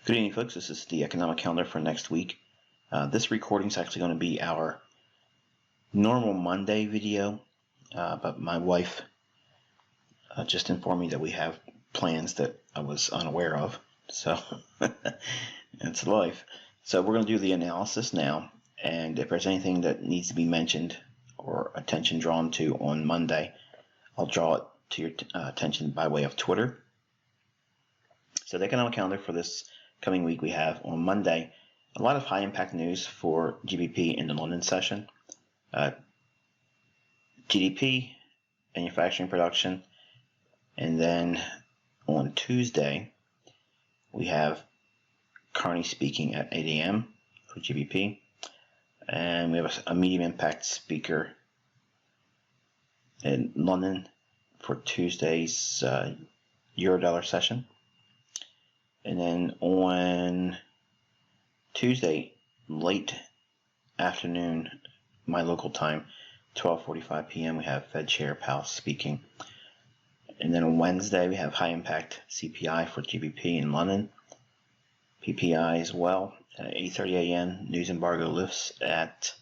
Good evening, folks. This is the economic calendar for next week. This recording is actually going to be our normal Monday video, but my wife just informed me that we have plans that I was unaware of. So it's life. So we're going to do the analysis now, and if there's anything that needs to be mentioned or attention drawn to on Monday, I'll draw it to your attention by way of Twitter. So the economic calendar for this coming week, we have on Monday a lot of high impact news for GBP in the London session. GDP, manufacturing production, and then on Tuesday we have Carney speaking at 8 a.m. for GBP, and we have a medium impact speaker in London for Tuesday's Euro-dollar session. And then on Tuesday, late afternoon, my local time, 12:45 p.m., we have Fed Chair Powell speaking. And then on Wednesday, we have high impact CPI for GBP in London, PPI as well. At 8:30 a.m., news embargo lifts at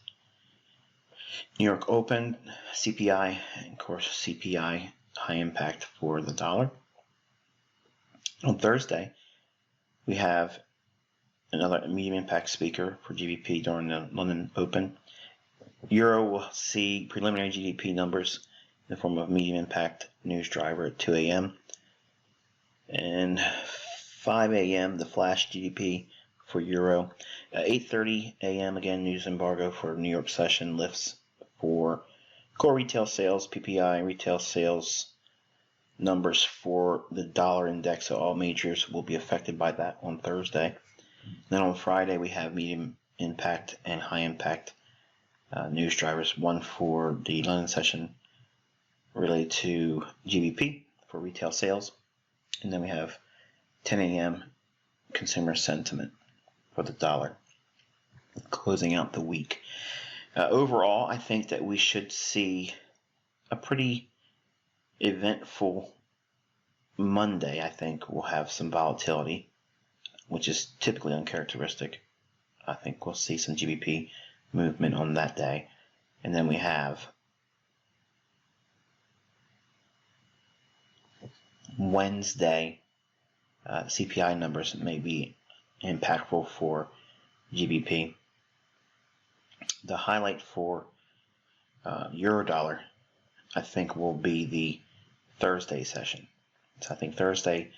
New York Open, CPI, and of course CPI high impact for the dollar. On Thursday, we have another medium impact speaker for GBP during the London Open. Euro will see preliminary GDP numbers in the form of medium impact news driver at 2 a.m. And 5 a.m. the flash GDP for Euro. At 8:30 a.m. again, news embargo for New York session lifts for core retail sales, PPI, retail sales numbers for the dollar index. So all majors will be affected by that on Thursday. Then on Friday we have medium impact and high impact news drivers, one for the London session related to GBP for retail sales, and then we have 10 a.m. consumer sentiment for the dollar, closing out the week. Overall, I think that we should see a pretty eventful Monday. I think we'll have some volatility, which is typically uncharacteristic. I think we'll see some GBP movement on that day. And then we have Wednesday, CPI numbers may be impactful for GBP. The highlight for Euro-dollar, I think, will be the Thursday session. So I think Thursday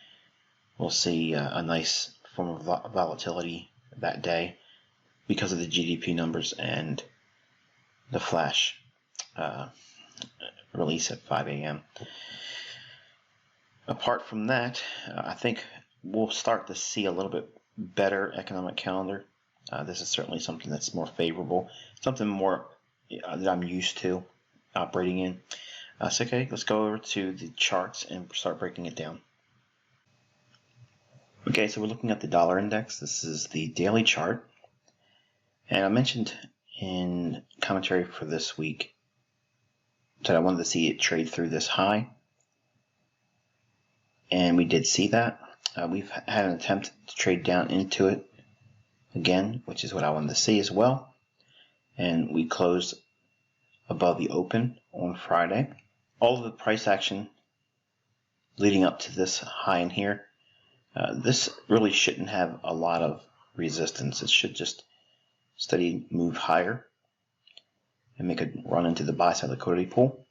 we'll see a nice form of volatility that day because of the GDP numbers and the flash release at 5 a.m. Apart from that, I think we'll start to see a little bit better economic calendar. This is certainly something that's more favorable, something more that I'm used to operating in. So okay, let's go over to the charts and start breaking it down. Okay, so we're looking at the dollar index. This is the daily chart. And I mentioned in commentary for this week that I wanted to see it trade through this high. And we did see that. We've had an attempt to trade down into it again, which is what I wanted to see as well. And we closed above the open on Friday. All of the price action leading up to this high in here, this really shouldn't have a lot of resistance. It should just steady move higher and make a run into the buy side liquidity pool.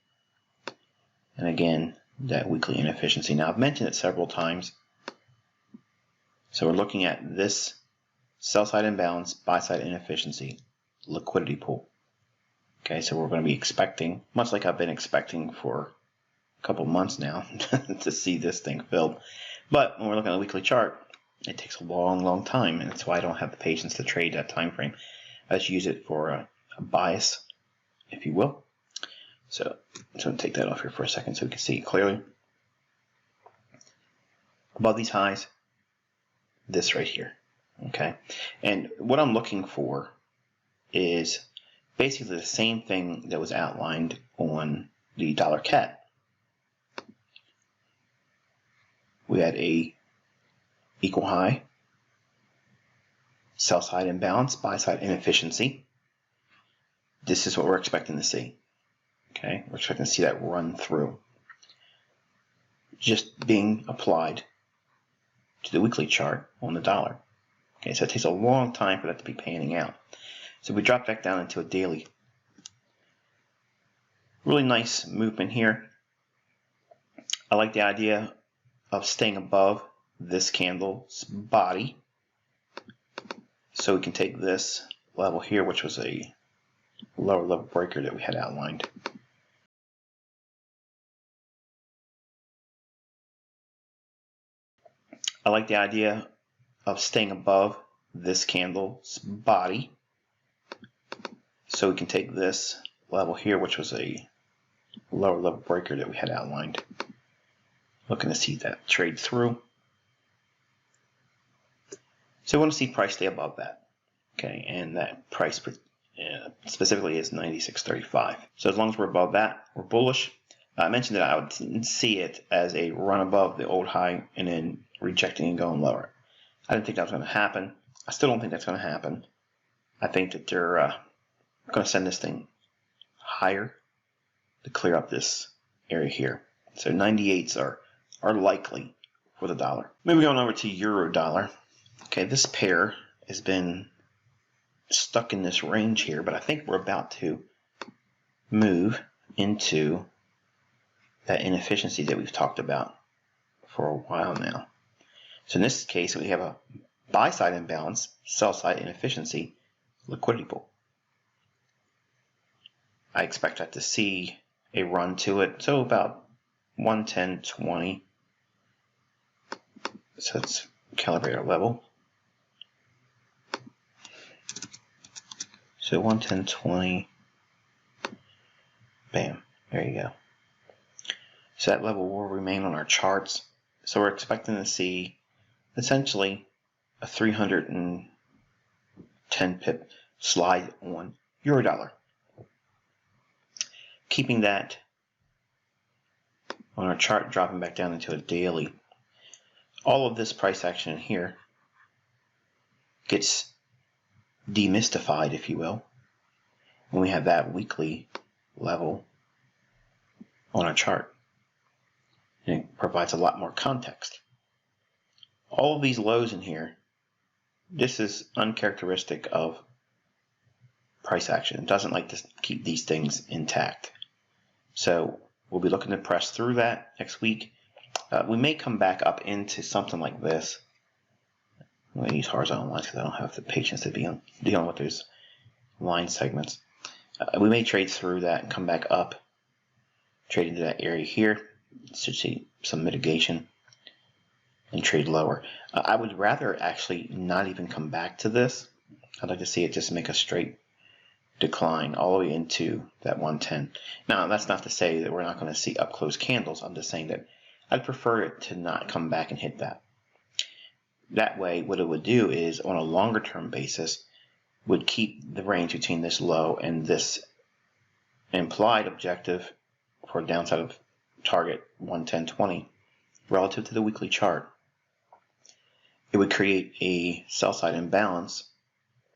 And again, that weekly inefficiency. Now, I've mentioned it several times. So we're looking at this sell side imbalance, buy side inefficiency, liquidity pool. Okay, so we're going to be expecting, much like I've been expecting for a couple months now, to see this thing filled. But when we're looking at a weekly chart, it takes a long time, and that's why I don't have the patience to trade that time frame. I just use it for a bias, if you will. So I'm just going to take that off here for a second so we can see it clearly. Above these highs, this right here. Okay, and what I'm looking for is basically the same thing that was outlined on the dollar CAD. We had a equal high sell side imbalance, buy side inefficiency. This is what we're expecting to see. Okay, we're expecting to see that run through. Just being applied to the weekly chart on the dollar. Okay, so it takes a long time for that to be panning out. So we drop back down into a daily. Really nice movement here. I like the idea of staying above this candle's body. So we can take this level here, which was a lower level breaker that we had outlined. I like the idea of staying above this candle's body. So we can take this level here, which was a lower level breaker that we had outlined. Looking to see that trade through. So we want to see price stay above that. Okay, and that price specifically is 96.35. So as long as we're above that, we're bullish. I mentioned that I would see it as a run above the old high and then rejecting and going lower. I didn't think that was going to happen. I still don't think that's going to happen. I think that they're going to send this thing higher to clear up this area here. So 98s are likely for the dollar. Maybe going over to euro dollar. Okay, this pair has been stuck in this range here, but I think we're about to move into that inefficiency that we've talked about for a while now. So in this case, we have a buy side imbalance, sell side inefficiency, liquidity pool. I expect that to see a run to it, so about 110.20. So let's calibrate our level. So 110.20. Bam. There you go. So that level will remain on our charts. So we're expecting to see essentially a 310 pip slide on euro dollar. Keeping that on our chart, dropping back down into a daily. All of this price action here gets demystified, if you will, when we have that weekly level on our chart. And it provides a lot more context. All of these lows in here, this is uncharacteristic of price action. It doesn't like to keep these things intact. So we'll be looking to press through that next week. We may come back up into something like this. I'm going to use horizontal lines because I don't have the patience to be dealing with those line segments. We may trade through that and come back up, trade into that area here. Should see some mitigation and trade lower. I would rather actually not even come back to this. I'd like to see it just make a straight decline all the way into that 110. Now, that's not to say that we're not going to see up close candles. I'm just saying that I'd prefer it to not come back and hit that. That way, what it would do is, on a longer term basis, would keep the range between this low and this implied objective for downside of target 110.20 relative to the weekly chart. It would create a sell side imbalance,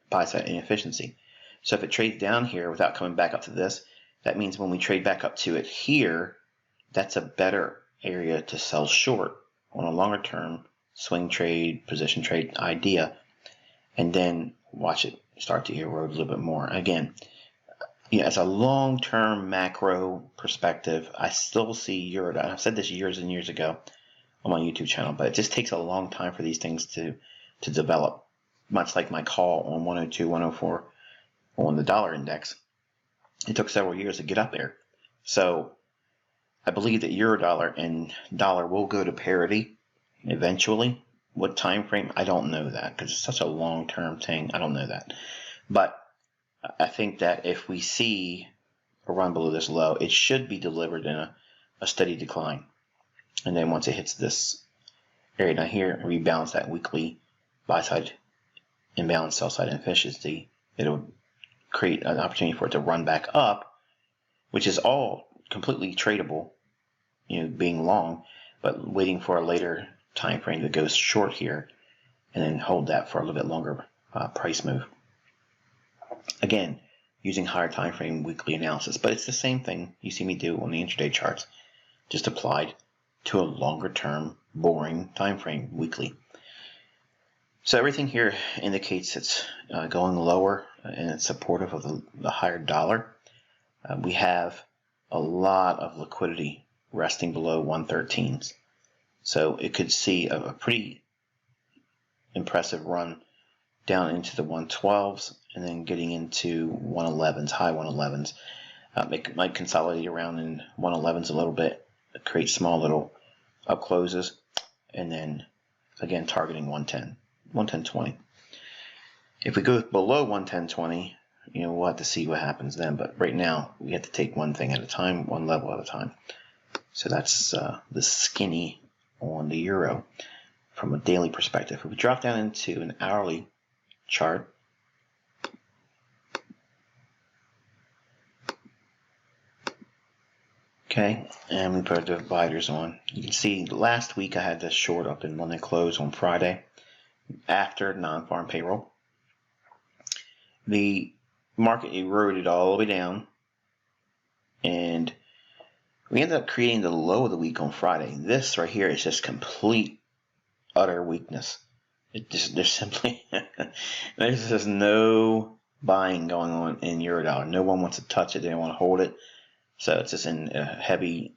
buy side inefficiency. So if it trades down here without coming back up to this, that means when we trade back up to it here, that's a better area to sell short on a longer term swing trade, position trade idea, and then watch it start to erode a little bit more. Again, as a long-term macro perspective, I still see euro. I've said this years and years ago on my YouTube channel, but it just takes a long time for these things to develop. Much like my call on 102, 104 on the dollar index, it took several years to get up there. So I believe that euro dollar and dollar will go to parity eventually. What time frame? I don't know that because it's such a long-term thing. I don't know that, but I think that if we see a run below this low, it should be delivered in a steady decline. And then once it hits this area down here and rebalance that weekly buy side imbalance, sell side inefficiency, it'll create an opportunity for it to run back up, which is all completely tradable, being long, but waiting for a later time frame that goes short here and then hold that for a little bit longer price move. Again, using higher time frame weekly analysis, but it's the same thing you see me do on the intraday charts, just applied to a longer term, boring time frame weekly. So everything here indicates it's going lower, and it's supportive of the higher dollar. We have a lot of liquidity resting below 113s. So it could see a pretty impressive run down into the 112s and then getting into 111s, high 111s. It might consolidate around in 111s a little bit, create small little up closes, and then again targeting 110, 110.20. If we go below 110.20, we'll have to see what happens then. But right now, we have to take one thing at a time, one level at a time. So that's the skinny on the euro from a daily perspective. If we drop down into an hourly chart, okay, and we put our dividers on. You can see last week I had this short up in London close on Friday after non-farm payroll. The market eroded all the way down, and we ended up creating the low of the week on Friday. This right here is just complete, utter weakness. There's simply there's just no buying going on in Eurodollar. No one wants to touch it. They don't want to hold it. So it's just in a heavy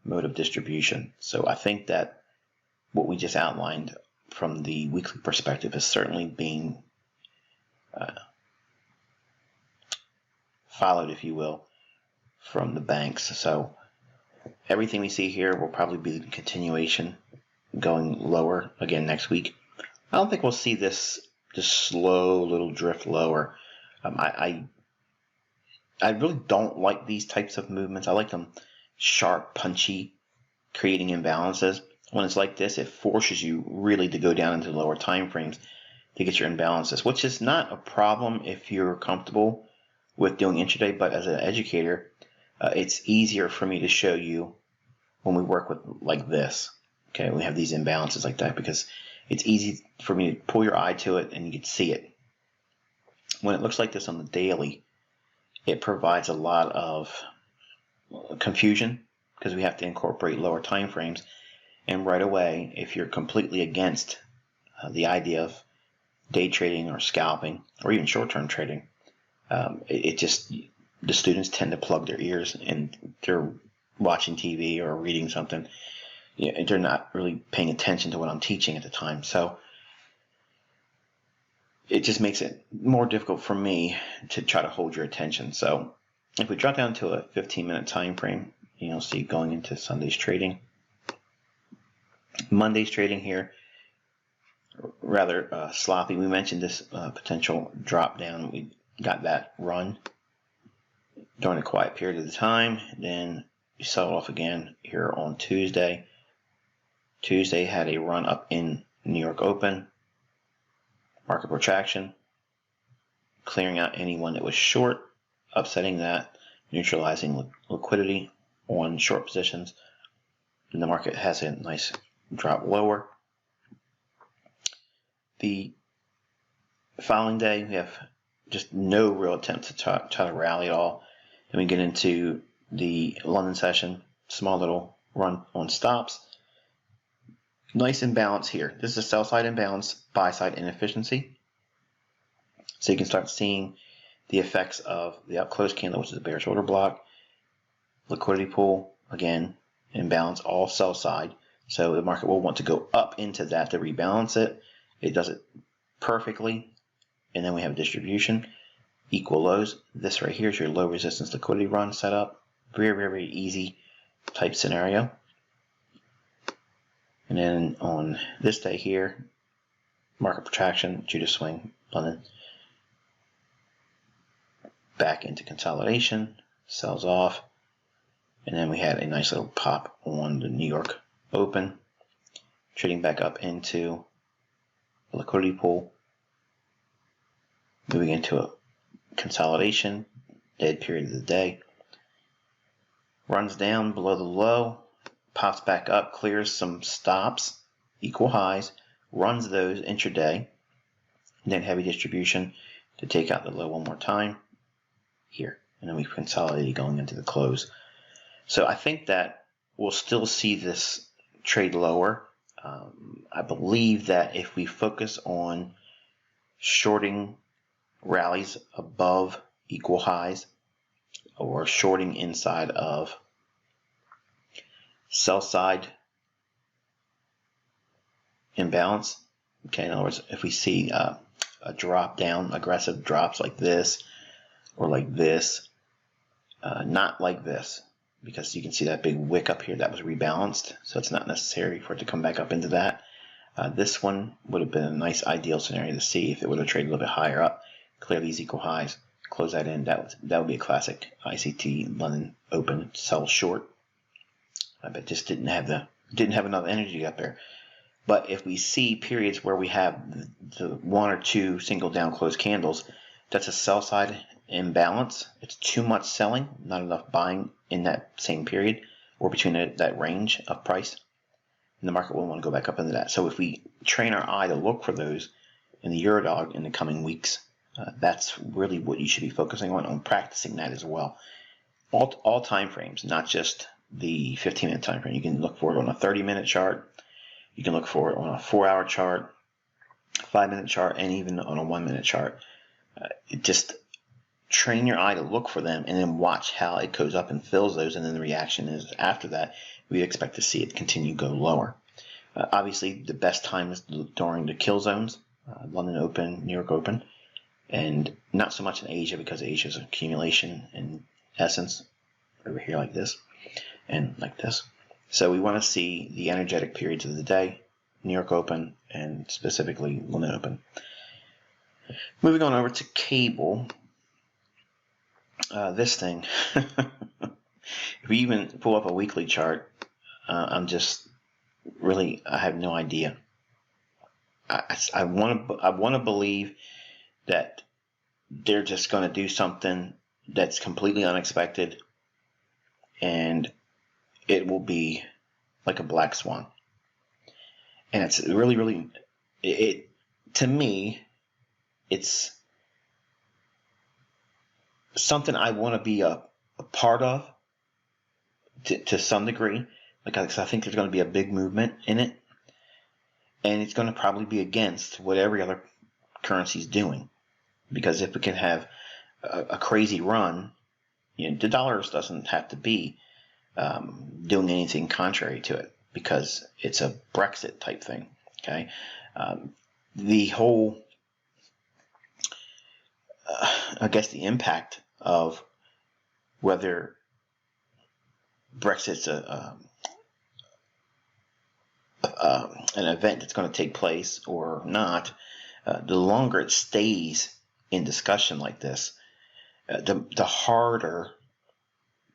mode of distribution. So I think that what we just outlined from the weekly perspective is certainly being followed, if you will, from the banks. So everything we see here will probably be the continuation going lower again next week. I don't think we'll see this slow little drift lower. I really don't like these types of movements. I like them sharp, punchy, creating imbalances. When it's like this, it forces you really to go down into lower time frames to get your imbalances, which is not a problem if you're comfortable with doing intraday. But as an educator, it's easier for me to show you when we work with like this. Okay, we have these imbalances like that because it's easy for me to pull your eye to it and you can see it. When it looks like this on the daily, it provides a lot of confusion because we have to incorporate lower time frames. And right away, if you're completely against the idea of day trading or scalping or even short-term trading, the students tend to plug their ears and they're watching TV or reading something. They're not really paying attention to what I'm teaching at the time. So it just makes it more difficult for me to try to hold your attention. So if we drop down to a 15-minute time frame, you'll see going into Sunday's trading. Monday's trading here, rather sloppy. We mentioned this potential drop down. We got that run during a quiet period of the time. Then we sell it off again here on Tuesday. Tuesday had a run up in New York Open, market protraction, clearing out anyone that was short, upsetting that, neutralizing liquidity on short positions. And the market has a nice drop lower. The following day, we have just no real attempt to try to rally at all. Then we get into the London session, small little run on stops. Nice imbalance here. This is a sell side imbalance, buy side inefficiency. So you can start seeing the effects of the up close candle, which is a bearish order block. Liquidity pool, again, imbalance, all sell side. So the market will want to go up into that to rebalance it. It does it perfectly. And then we have distribution, equal lows. This right here is your low resistance liquidity run set up. Very, very easy type scenario. And then on this day here, market protraction, Judas swing, London. Back into consolidation, sells off. And then we had a nice little pop on the New York Open, trading back up into the liquidity pool, moving into a consolidation, dead period of the day. Runs down below the low, pops back up, clears some stops, equal highs, runs those intraday, then heavy distribution to take out the low one more time here, and then we've consolidated going into the close. So I think that we'll still see this trade lower. I believe that if we focus on shorting rallies above equal highs or shorting inside of sell side imbalance, okay, in other words, if we see a drop down, aggressive drops like this or like this, not like this, because you can see that big wick up here that was rebalanced, so it's not necessary for it to come back up into that. This one would have been a nice ideal scenario to see if it would have traded a little bit higher up, clear these equal highs, close that in. That would be a classic ICT London Open sell short. But just didn't have enough energy up there. But if we see periods where we have the one or two single down close candles, that's a sell side imbalance. It's too much selling, not enough buying in that same period or between that range of price. And the market will want to go back up into that. So if we train our eye to look for those in the Eurodollar in the coming weeks, that's really what you should be focusing on practicing that as well. All time frames, not just the 15-minute time frame. You can look for it on a 30-minute chart. You can look for it on a 4-hour chart, 5-minute chart, and even on a 1-minute chart. Just train your eye to look for them and then watch how it goes up and fills those, and then the reaction is after that we expect to see it continue to go lower. Obviously the best time is during the kill zones, London Open, New York Open, and not so much in Asia, because Asia's accumulation in essence over here like this and like this. So we want to see the energetic periods of the day, New York Open and specifically London Open. Moving on over to cable. This thing, if we even pull up a weekly chart, I have no idea. I want to believe that they're just going to do something that's completely unexpected, and it will be like a black swan. And it's really, to me, it's something I want to be a part of to some degree. Like I think there's going to be a big movement in it, and it's going to probably be against what every other currency is doing. Because if we can have a crazy run, the dollar doesn't have to be doing anything contrary to it, because it's a Brexit type thing. Okay, the whole, I guess, the impact of whether Brexit's an event that's going to take place or not, the longer it stays in discussion like this, the harder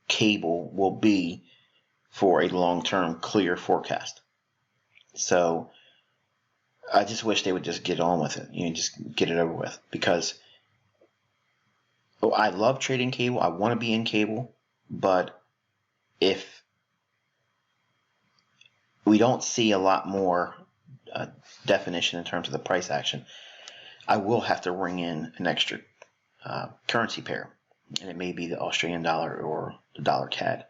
cable will be for a long-term clear forecast. So I just wish they would just get on with it, just get it over with, because I love trading cable. I want to be in cable, but if we don't see a lot more definition in terms of the price action, I will have to ring in an extra currency pair, and it may be the Australian dollar or the dollar CAD.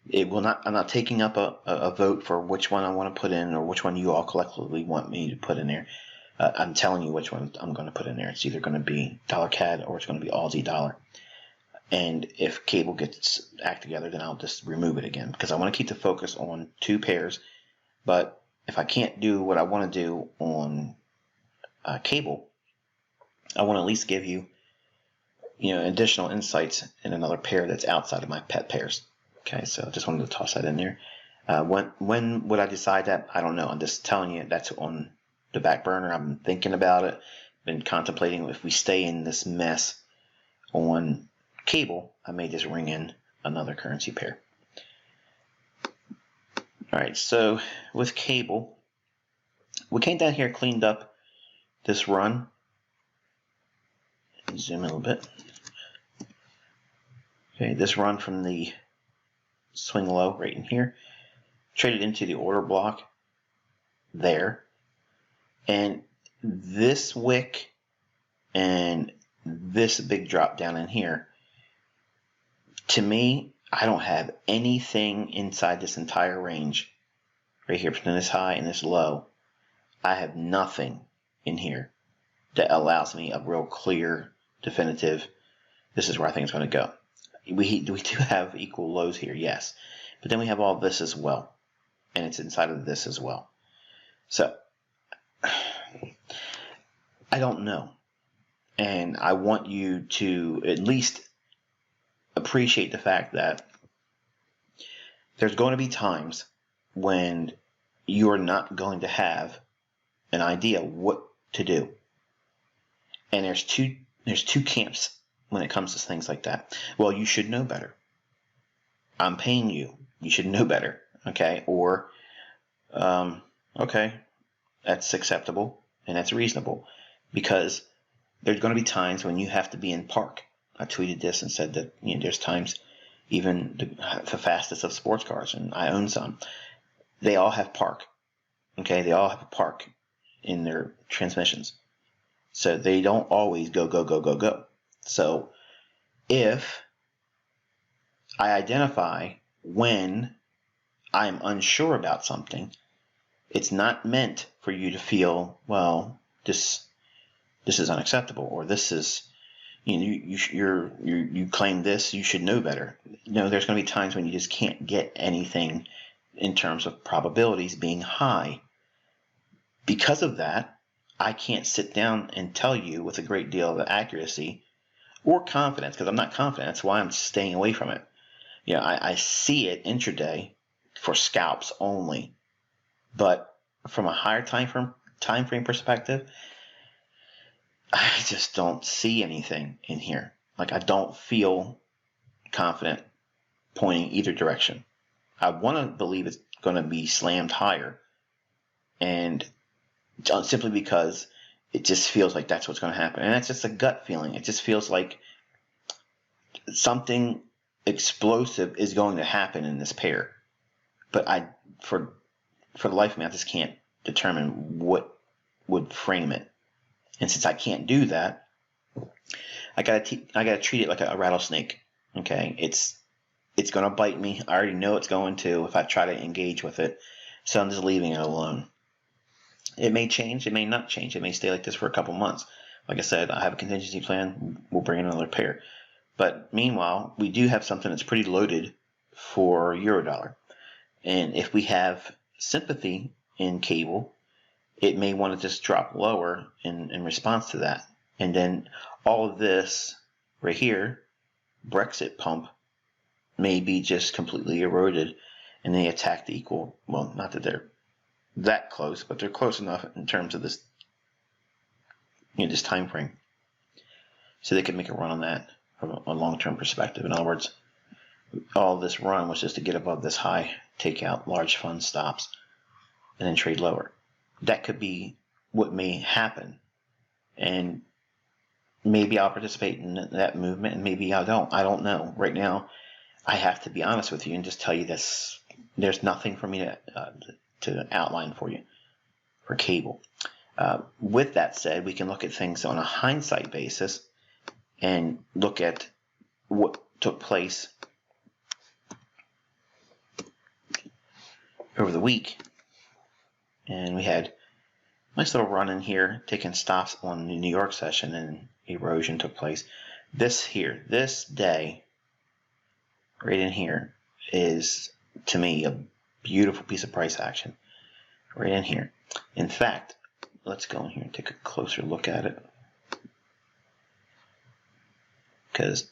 It will not. I'm not taking up a vote for which one I want to put in, or which one you all collectively want me to put in there. I'm telling you which one I'm going to put in there. It's either going to be dollar CAD or it's going to be Aussie dollar. And if cable gets act together, then I'll just remove it again, because I want to keep the focus on two pairs. But if I can't do what I want to do on cable, I want to at least give you, additional insights in another pair that's outside of my pet pairs. Okay, so I just wanted to toss that in there. When would I decide that? I don't know. I'm just telling you that's on the back burner. I've been thinking about it, been contemplating if we stay in this mess on cable, I may just ring in another currency pair. All right, so with cable, we came down here, cleaned up this run. Zoom in a little bit. Okay, this run from the swing low right in here, traded into the order block there, and this wick and this big drop down in here, to me, I don't have anything inside this entire range right here between this high and this low. I have nothing in here that allows me a real clear, definitive, this is where I think it's going to go. We do have equal lows here, yes, but then we have all this as well, and it's inside of this as well. So I don't know, and I want you to at least appreciate the fact that there's going to be times when you're not going to have an idea what to do. And there's two camps when it comes to things like that. Well, you should know better. I'm paying you. You should know better. Okay? Or, okay, that's acceptable and that's reasonable, because there's going to be times when you have to be in park. I tweeted this and said that there's times, even the fastest of sports cars, and I own some, they all have park. Okay, they all have a park in their transmissions, so they don't always go go go go go. So if I identify when I'm unsure about something, it's not meant for you to feel, well, this is unacceptable, or this is, you claim this, you should know better. No, there's going to be times when you just can't get anything in terms of probabilities being high. Because of that, I can't sit down and tell you with a great deal of accuracy or confidence, because I'm not confident. That's why I'm staying away from it. I see it intraday for scalps only, but from a higher time frame perspective, I just don't see anything in here. Like, I don't feel confident pointing either direction. I want to believe it's going to be slammed higher, and simply because it just feels like that's what's going to happen. And that's just a gut feeling. It just feels like something explosive is going to happen in this pair. But for the life of me, I just can't determine what would frame it. And since I can't do that, I gotta treat it like a rattlesnake. Okay, it's going to bite me. I already know it's going to if I try to engage with it. So I'm just leaving it alone. It may change. It may not change. It may stay like this for a couple months. Like I said, I have a contingency plan. We'll bring in another pair. But meanwhile, we do have something that's pretty loaded for Eurodollar. And if we have sympathy in cable, it may want to just drop lower in response to that. And then all of this right here, Brexit pump, may be just completely eroded, and they attack the equal. Well, not that they're that close, but they're close enough in terms of this, this time frame, so they can make a run on that from a long-term perspective. In other words, all this run was just to get above this high, take out large fund stops, and then trade lower. That could be what may happen, and maybe I'll participate in that movement, and maybe I don't. I don't know. Right now, I have to be honest with you and just tell you this. There's nothing for me to outline for you for cable. With that said, we can look at things on a hindsight basis and look at what took place over the week. And we had a nice little run in here, taking stops on the New York session, and erosion took place. This day, right in here, is, to me, a beautiful piece of price action. Right in here. In fact, let's go in here and take a closer look at it, because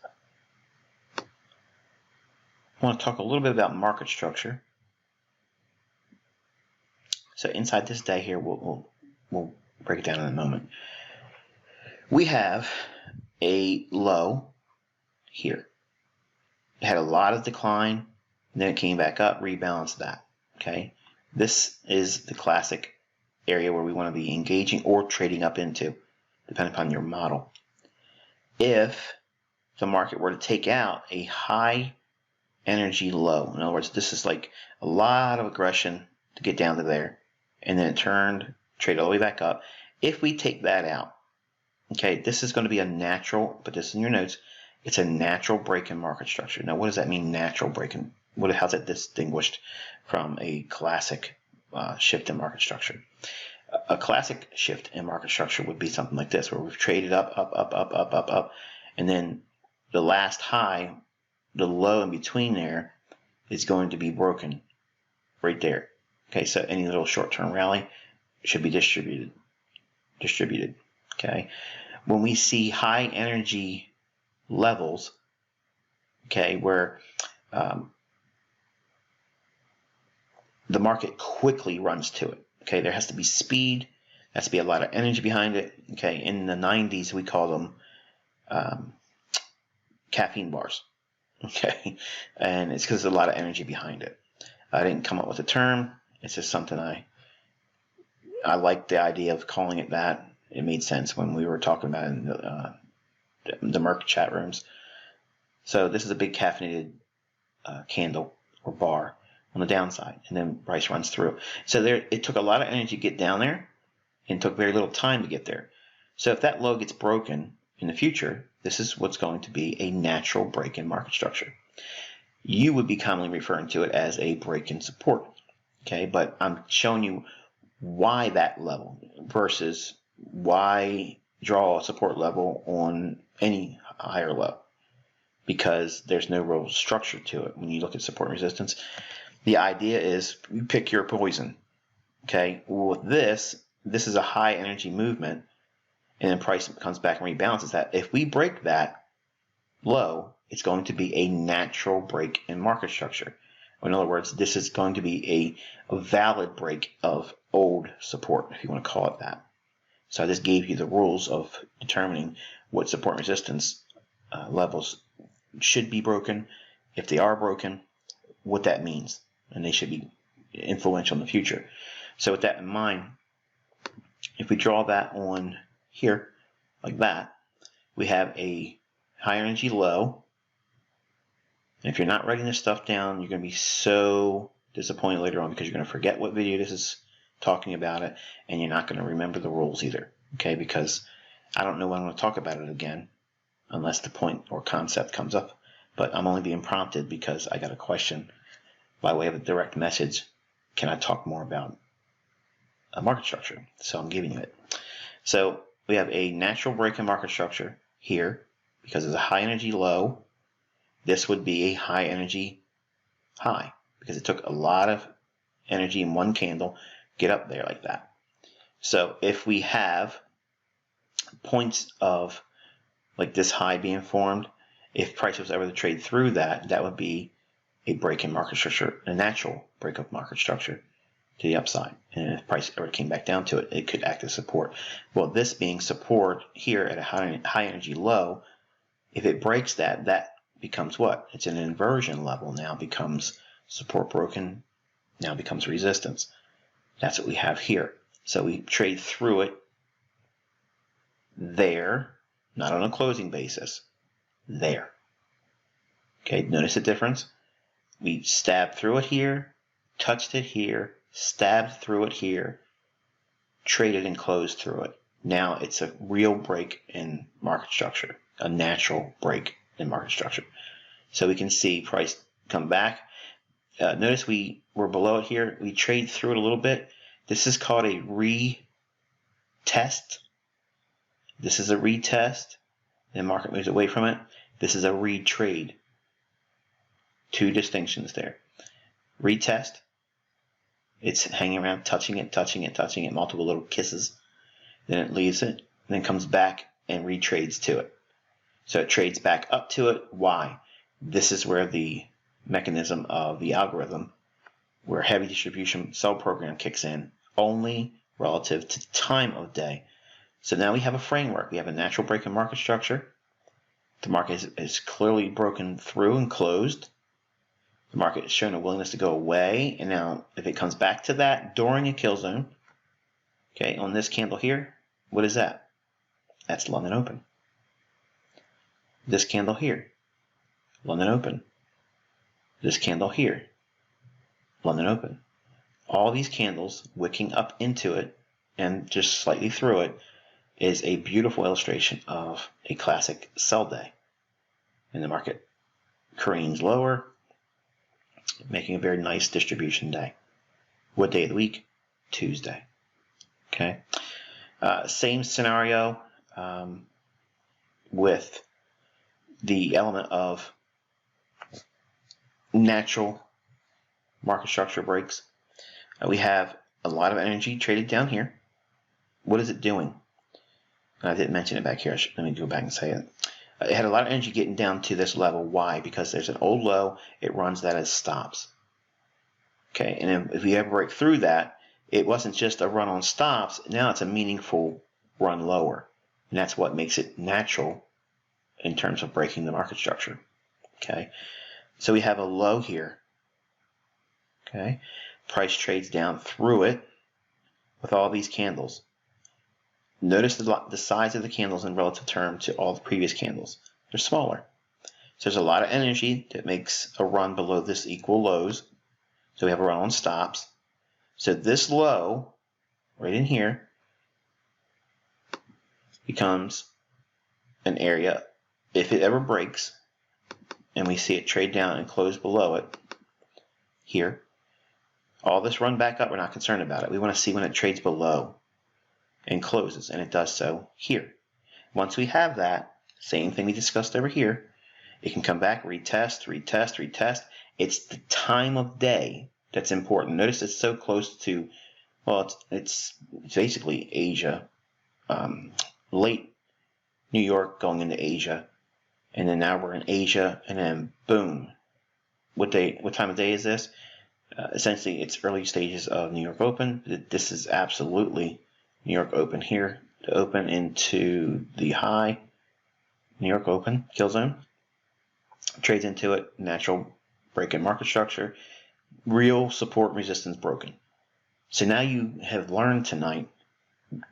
I want to talk a little bit about market structure. So inside this day here, we'll break it down in a moment. We have a low here. It had a lot of decline, and then it came back up, rebalanced that. Okay, this is the classic area where we want to be engaging or trading up into, depending upon your model. If the market were to take out a high energy low, in other words, this is like a lot of aggression to get down to there, and then it turned, trade all the way back up. If we take that out, Okay, this is going to be a natural, put this in your notes, it's a natural break in market structure. Now, what does that mean, natural break in? How's it distinguished from a classic shift in market structure? A classic shift in market structure would be something like this, where we've traded up, and then the last high, the low in between there, is going to be broken right there. Okay, so any little short-term rally should be distributed. Okay, when we see high energy levels, okay, where the market quickly runs to it. Okay, there has to be speed, there has to be a lot of energy behind it. Okay, in the 90s we call them caffeine bars. Okay, and it's because there's a lot of energy behind it. I didn't come up with the term. It's just something I like the idea of calling it that. It made sense when we were talking about it in the Merck chat rooms. So this is a big caffeinated candle or bar on the downside, and then price runs through. So it took a lot of energy to get down there, and took very little time to get there. So if that low gets broken in the future, this is what's going to be a natural break in market structure. You would be commonly referring to it as a break in support. Okay, but I'm showing you why that level versus why draw a support level on any higher low, because there's no real structure to it. When you look at support and resistance, the idea is you pick your poison. Okay, with this is a high energy movement, and then price comes back and rebalances that. If we break that low, it's going to be a natural break in market structure. In other words, this is going to be a valid break of old support, if you want to call it that. So I just gave you the rules of determining what support and resistance levels should be broken, if they are broken, what that means, and they should be influential in the future. So with that in mind, if we draw that on here like that, we have a high energy low. And if you're not writing this stuff down, you're going to be so disappointed later on, because you're going to forget what video this is talking about it, and you're not going to remember the rules either. Okay, because I don't know when I'm going to talk about it again unless the point or concept comes up. But I'm only being prompted because I got a question by way of a direct message. Can I talk more about a market structure? So I'm giving you it. So we have a natural break in market structure here because it's a high energy low. This would be a high energy high because it took a lot of energy in one candle to get up there like that. So if we have points of like this high being formed, if price was ever to trade through that, that would be a break in market structure, a natural break of market structure to the upside. And if price ever came back down to it, it could act as support. Well, this being support here at a high energy low, if it breaks that, that becomes what? It's an inversion level now, becomes support broken, now becomes resistance. That's what we have here. So we trade through it there, not on a closing basis, there. Okay, notice the difference? We stabbed through it here, touched it here, stabbed through it here, traded and closed through it. Now it's a real break in market structure, a natural break in market structure. So we can see price come back. Notice we were below it here. We trade through it a little bit. This is called a retest. This is a retest. And market moves away from it. This is a retrade. Two distinctions there. Retest. It's hanging around, touching it, multiple little kisses. Then it leaves it, and then comes back and retrades to it. So it trades back up to it. Why? This is where the mechanism of the algorithm, where heavy distribution sell program kicks in, only relative to the time of day. So now we have a framework. We have a natural break in market structure. The market is clearly broken through and closed. The market has shown a willingness to go away. And now if it comes back to that during a kill zone, okay, on this candle here, what is that? That's London Open. This candle here, London Open. This candle here, London Open. All these candles wicking up into it and just slightly through it is a beautiful illustration of a classic sell day. And the market careens lower, making a very nice distribution day. What day of the week? Tuesday. Okay. Same scenario with the element of natural market structure breaks. We have a lot of energy traded down here. What is it doing? And I didn't mention it back here. Let me go back and say it. It had a lot of energy getting down to this level. Why? Because there's an old low. It runs that as stops. Okay, and if we ever break through that, it wasn't just a run on stops. Now it's a meaningful run lower. And that's what makes it natural in terms of breaking the market structure. Okay, so we have a low here. Okay, price trades down through it with all these candles. Notice the size of the candles in relative term to all the previous candles. They're smaller. So there's a lot of energy that makes a run below this equal lows. So we have a run on stops. So this low, right in here, becomes an area, if it ever breaks, and we see it trade down and close below it, here, all this run back up, we're not concerned about it. We want to see when it trades below and closes, and it does so here. Once we have that, same thing we discussed over here, it can come back, retest, retest, retest. It's the time of day that's important. Notice it's so close to, well, it's basically Asia, late New York going into Asia, and then now we're in Asia, and then boom. What time of day is this? Essentially, it's early stages of New York Open. This is absolutely New York Open here to open into the high New York Open kill zone. Trades into it, natural break in market structure, real support resistance broken. So now you have learned tonight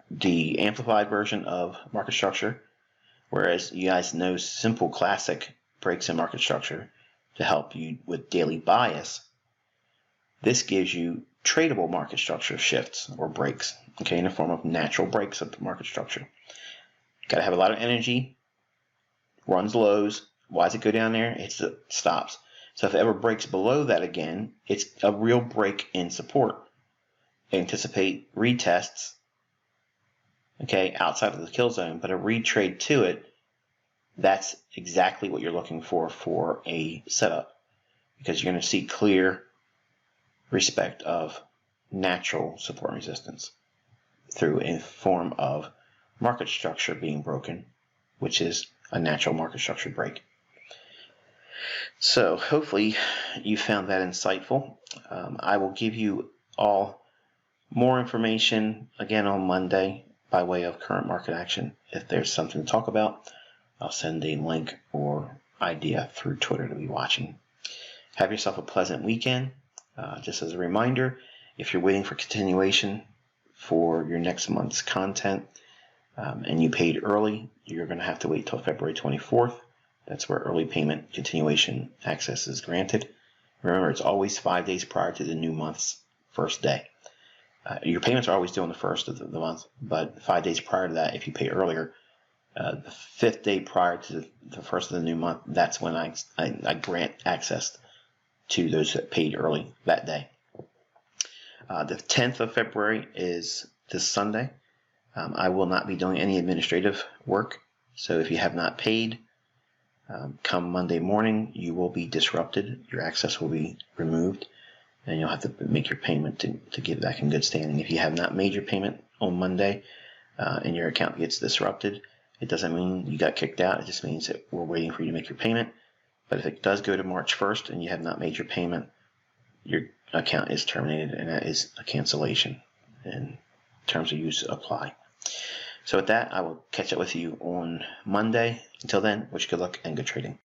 the amplified version of market structure, whereas you guys know simple classic breaks in market structure to help you with daily bias. This gives you tradable market structure shifts or breaks, okay, in the form of natural breaks of the market structure. Got to have a lot of energy, runs lows. Why does it go down there? It stops. So if it ever breaks below that again, it's a real break in support. Anticipate retests, okay, outside of the kill zone, but a retrade to it, that's exactly what you're looking for a setup, because you're going to see clear respect of natural support and resistance through a form of market structure being broken, which is a natural market structure break. So hopefully you found that insightful. I will give you all more information again on Monday by way of current market action. If there's something to talk about, I'll send a link or idea through Twitter to be watching. Have yourself a pleasant weekend. Just as a reminder, if you're waiting for continuation for your next month's content and you paid early, you're going to have to wait till February 24th. That's where early payment continuation access is granted. Remember, it's always 5 days prior to the new month's first day. Your payments are always due on the first of the month, but 5 days prior to that, if you pay earlier, the 5th day prior to the first of the new month, that's when I grant access to those that paid early that day. The 10th of February is this Sunday. I will not be doing any administrative work, so if you have not paid, come Monday morning, you will be disrupted. Your access will be removed, and you'll have to make your payment to get back in good standing. If you have not made your payment on Monday and your account gets disrupted, it doesn't mean you got kicked out. It just means that we're waiting for you to make your payment. But if it does go to March 1st and you have not made your payment, your account is terminated, and that is a cancellation, and terms of use apply. So with that, I will catch up with you on Monday. Until then, wish good luck and good trading.